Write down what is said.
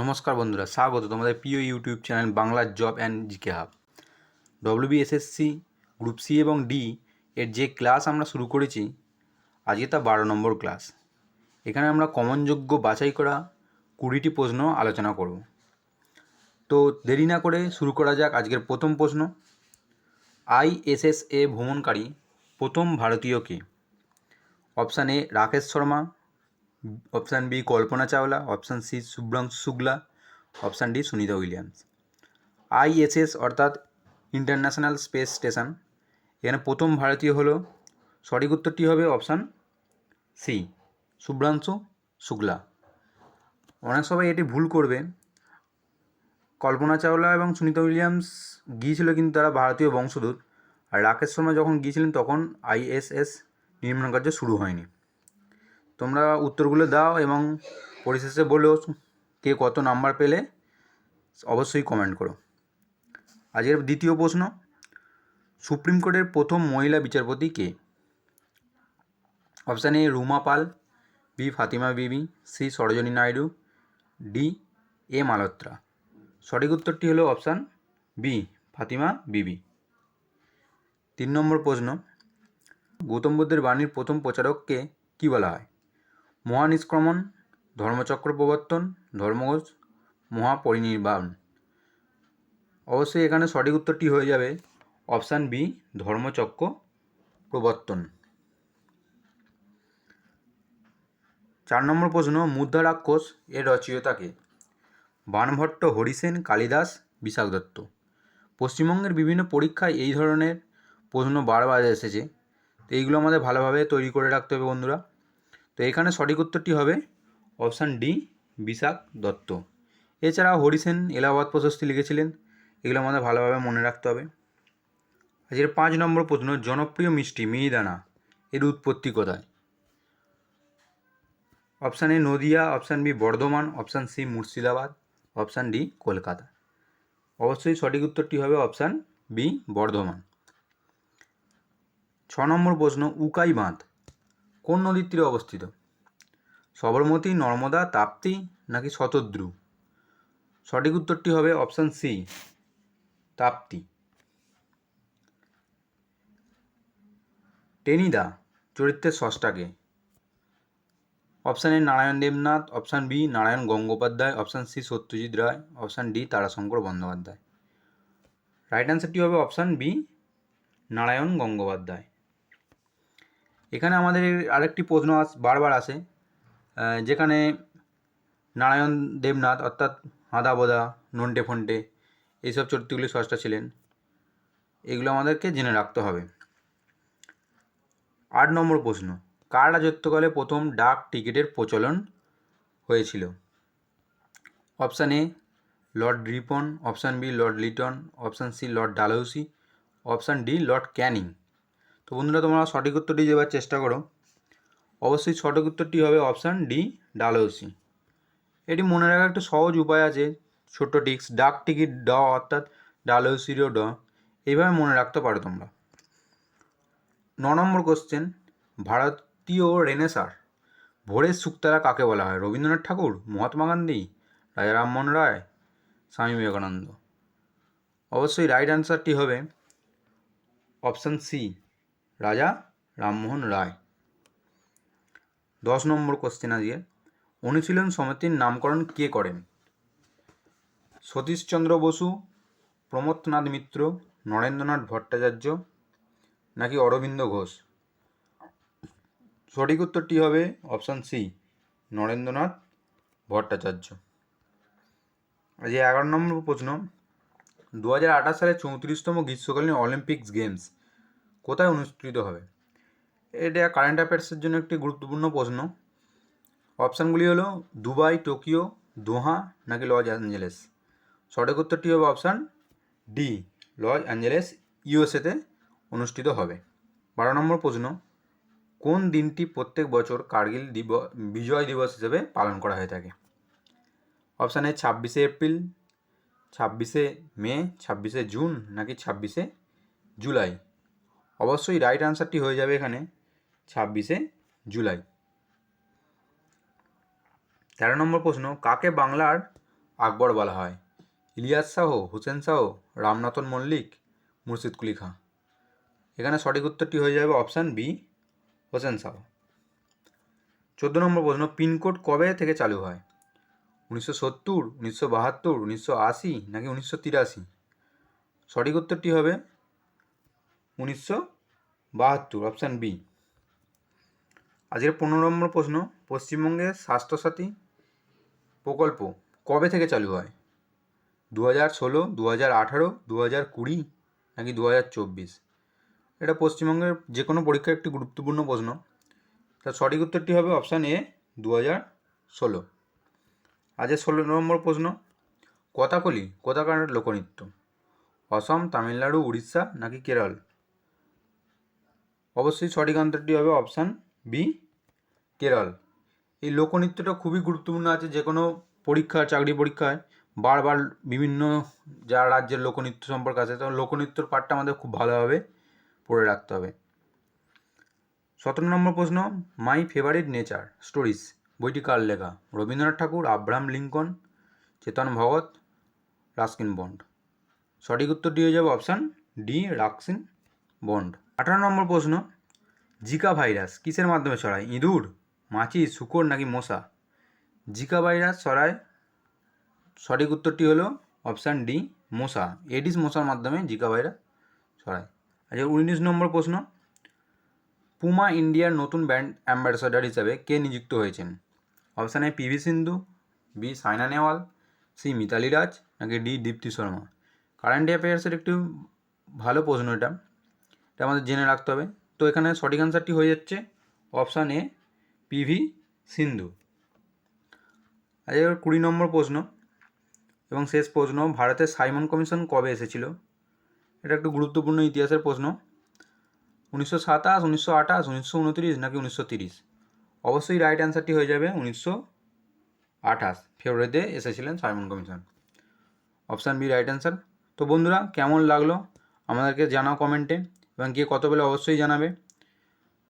নমস্কার বন্ধুরা, স্বাগত তোমাদের প্রিয় YouTube channel Bangla job and GK hub. WBSSC group C এবং ডি এর যে ক্লাস আমরা শুরু করেছি, আজকে তা 12 নম্বর ক্লাস। এখানে আমরা কমনযোগ্য বাছাই করা 20টি প্রশ্ন আলোচনা করব। তো দেরি না করে শুরু করা যাক আজকের প্রথম প্রশ্ন। আইএসএসএ ভ্রমণকারী প্রথম ভারতীয় কে? Option A Rakesh Sharma, option B Kalpana Chawla, option C Shubhanshu Shukla, option D Sunita Williams. ISS অর্থাৎ ইন্টারন্যাশনাল স্পেস স্টেশন, এখানে প্রথম ভারতীয় হলো, সঠিক উত্তরটি হবে অপশান সি শুভ্রাংশু শুক্লা। অনেক সবাই এটি ভুল করবে, কল্পনা চাওলা এবং সুনিতা উইলিয়ামস গিয়েছিল কিন্তু তারা ভারতীয় বংশোদ্ভূত, আর রাকেশ শর্মা যখন গিয়েছিলেন তখন আইএসএস নির্মাণ কার্য শুরু হয়নি। তোমরা উত্তরগুলো দাও এবং পরিশেষে বলো কে কত নাম্বার পেলে, অবশ্যই কমেন্ট করো। আজকের দ্বিতীয় প্রশ্ন, সুপ্রিম কোর্টের প্রথম মহিলা বিচারপতি কে? Option A Ruma Pal, B Fatima Bibi, C Sarojini Naidu, D A Malhotra. সঠিক উত্তরটি হলো অপশান বি ফাতিমা বিবি। 3 নম্বর প্রশ্ন, গৌতম বুদ্ধের বাণীর প্রথম প্রচারককে কী বলা হয়? মহানিষ্ক্রমণ, ধর্মচক্র প্রবর্তন, ধর্মঘোষ, মহাপরিনির্বাণ। অবশ্যই এখানে সঠিক উত্তরটি হয়ে যাবে অপশান বি ধর্মচক্র প্রবর্তন। 4 নম্বর প্রশ্ন, মুদ্রা রাক্ষস এর রচয়িতা কে? বাণভট্ট, হরিসেন, কালিদাস, বিশাখ দত্ত। পশ্চিমবঙ্গের বিভিন্ন পরীক্ষায় এই ধরনের প্রশ্ন বারবার এসেছে, তো এইগুলো আমাদের ভালোভাবে তৈরি করে রাখতে হবে বন্ধুরা। তো এখানে সঠিক উত্তরটি হবে অপশান ডি বিশাখ দত্ত। এছাড়াও হরিসেন এলাহাবাদ প্রশস্তি লিখেছিলেন, এগুলো আমাদের ভালোভাবে মনে রাখতে হবে। আজকের 5 নম্বর প্রশ্ন, জনপ্রিয় মিষ্টি মিহিদানা এর উৎপত্তি কোথায়? Option A Nadia, option B Bardhaman, option C Murshidabad, option D Kolkata. অবশ্যই সঠিক উত্তরটি হবে অপশান বি বর্ধমান। 6 নম্বর প্রশ্ন, উকাই বাঁধ কোন নদীর তীরে অবস্থিত? সবরমতী, নর্মদা, তাপ্তি নাকি শতদ্রু? সঠিক উত্তরটি হবে অপশান সি তাপ্তি। টেনিদা চরিত্রের স্রষ্টাকে? Option A Narayan Debnath, option B Narayan Gangopadhyay, option C Satyajit Ray, option D Tarashankar Bandyopadhyay. Right অ্যান্সারটি হবে অপশান বি নারায়ণ গঙ্গোপাধ্যায়। এখানে আমাদের আরেকটি প্রশ্ন বারবার আসে, যেখানে নারায়ণ দেবনাথ অর্থাৎ হাঁদা বোদা, নন্টে ফন্টে এইসব চরিত্রগুলি স্রষ্টা ছিলেন, এগুলো আমাদেরকে জেনে রাখতে হবে। 8 নম্বর প্রশ্ন, কার রাজত্বকালে প্রথম ডাক টিকিটের প্রচলন হয়েছিল? Option A Lord Ripon, option B Lord Lytton, option C Lord Dalhousie, option D Lord Canning. তো বন্ধুরা তোমরা সঠিক উত্তরটি দেওয়ার চেষ্টা করো। অবশ্যই সঠিক উত্তরটি হবে অপশান ডি ডালহৌসি। এটি মনে রাখার একটা সহজ উপায় আছে, ছোট্ট টিক্স, ডাক টিকিট ড অর্থাৎ ডালহৌসিরও ড, এইভাবে মনে রাখতে পারো তোমরা। 9 নম্বর কোশ্চেন, ভারতীয় রেনেসাঁর ভোরের শুকতারা কাকে বলা হয়? রবীন্দ্রনাথ ঠাকুর, মহাত্মা গান্ধী, রাজা রামমোহন রায়, স্বামী বিবেকানন্দ। অবশ্যই রাইট অ্যান্সারটি হবে অপশান সি রাজা রামমোহন রায়। 10 নম্বর কোশ্চেন আজকে, অনুশীলন সমিতির নামকরণ কে করেন? সতীশচন্দ্র বসু, প্রমথনাথ মিত্র, নরেন্দ্রনাথ ভট্টাচার্য নাকি অরবিন্দ ঘোষ? সঠিক উত্তরটি হবে অপশান সি নরেন্দ্রনাথ ভট্টাচার্য। আজ 11 নম্বর প্রশ্ন, 2028 সালে 34তম গ্রীষ্মকালীন অলিম্পিক্স গেমস কোথায় অনুষ্ঠিত হবে? এটা কারেন্ট অ্যাফেয়ার্সের জন্য একটি গুরুত্বপূর্ণ প্রশ্ন। অপশানগুলি হলো দুবাই, টোকিও, দোহা নাকি লস অ্যাঞ্জেলেস। সঠিক উত্তরটি হবে অপশান ডি লস অ্যাঞ্জেলেস, ইউএসএতে অনুষ্ঠিত হবে। 12 নম্বর প্রশ্ন, কোন দিনটি প্রত্যেক বছর কার্গিল বিজয় দিবস হিসেবে পালন করা হয়ে থাকে? অপশান এ 26শে এপ্রিল, 26শে মে, 26শে জুন নাকি 26শে জুলাই। অবশ্যই রাইট অ্যান্সারটি হয়ে যাবে এখানে 26শে জুলাই। 13 নম্বর প্রশ্ন, কাকে বাংলার আকবর বলা হয়? ইলিয়াস শাহ, হুসেন শাহ, রামনাথন মল্লিক, মুর্শিদ কুলি খাঁ। এখানে সঠিক উত্তরটি হয়ে যাবে অপশান বি, হোসেন শাহ। 14 নম্বর প্রশ্ন, পিনকোড কবে থেকে চালু হয়? 1970, 1972, 1980 নাকি 1983? সঠিক উত্তরটি হবে 1972, অপশান বি। আজকের 15 নম্বর প্রশ্ন, পশ্চিমবঙ্গের স্বাস্থ্যসাথী প্রকল্প কবে থেকে চালু হয়? 2016, 2018, 2020 নাকি 2024? এটা পশ্চিমবঙ্গের যে কোনো পরীক্ষার একটি গুরুত্বপূর্ণ প্রশ্ন। তার সঠিক উত্তরটি হবে অপশান এ, 2016। আজকের 16 নম্বর প্রশ্ন, কথাকলি কোথাকার লোকনৃত্য? অসম, তামিলনাড়ু, উড়িষ্যা নাকি কেরল? অবশ্যই সঠিক আনসারটি হবে অপশান বি, কেরল। এই লোকনৃত্যটা খুবই গুরুত্বপূর্ণ আছে, যে কোনো পরীক্ষা, চাকরি পরীক্ষায় বারবার বিভিন্ন যা রাজ্যের লোকনৃত্য সম্পর্কে আছে, তখন লোকনৃত্যর পার্টটা আমাদের খুব ভালোভাবে পড়ে রাখতে হবে। 17 নম্বর প্রশ্ন, মাই ফেভারিট নেচার স্টোরিজ বইটি কার লেখা? রবীন্দ্রনাথ ঠাকুর, আব্রাহাম লিঙ্কন, চেতন ভগত, রাস্কিন বন্ড? সঠিক উত্তরটি হয়ে যাবে অপশান ডি, রাস্কিন বন্ড। 18 নম্বর প্রশ্ন, জিকা ভাইরাস কিসের মাধ্যমে ছড়ায়? ইঁদুর, মাছি, শূকর নাকি মশা? জিকা ভাইরাস ছড়ায়, সঠিক উত্তরটি হলো অপশান ডি, মশা। এডিস মশার মাধ্যমে জিকা ভাইরাস ছড়ায়। আচ্ছা, 19 নম্বর প্রশ্ন, পুমা ইন্ডিয়ার নতুন ব্র্যান্ড অ্যাম্বাসেডর হিসাবে কে নিযুক্ত হয়েছেন? Option A PV Sindhu, B Saina Nehwal, C Mithali Raj নাকি ডি দীপ্তি শর্মা? কারেন্ট অ্যাফেয়ার্সের একটি ভালো প্রশ্ন এটা আমাদের জেনে রাখতে হবে। তো এখানে সঠিক অ্যান্সারটি হয়ে যাচ্ছে অপশান এ, পিভি সিন্ধু। আচ্ছা, 20 নম্বর প্রশ্ন এবং শেষ প্রশ্ন, ভারতের সাইমন কমিশন কবে এসেছিল? এটা একটু গুরুত্বপূর্ণ ইতিহাসের প্রশ্ন। 1927, 1928, 1929 নাকি 1930? অবশ্যই রাইট অ্যান্সারটি হয়ে যাবে 1928, ফেব্রুয়ারিতে এসেছিলেন Simon Commission. Option B right answer. তো বন্ধুরা, কেমন লাগলো আমাদেরকে জানাও কমেন্টে, এবং কে কত বলে অবশ্যই জানাবে।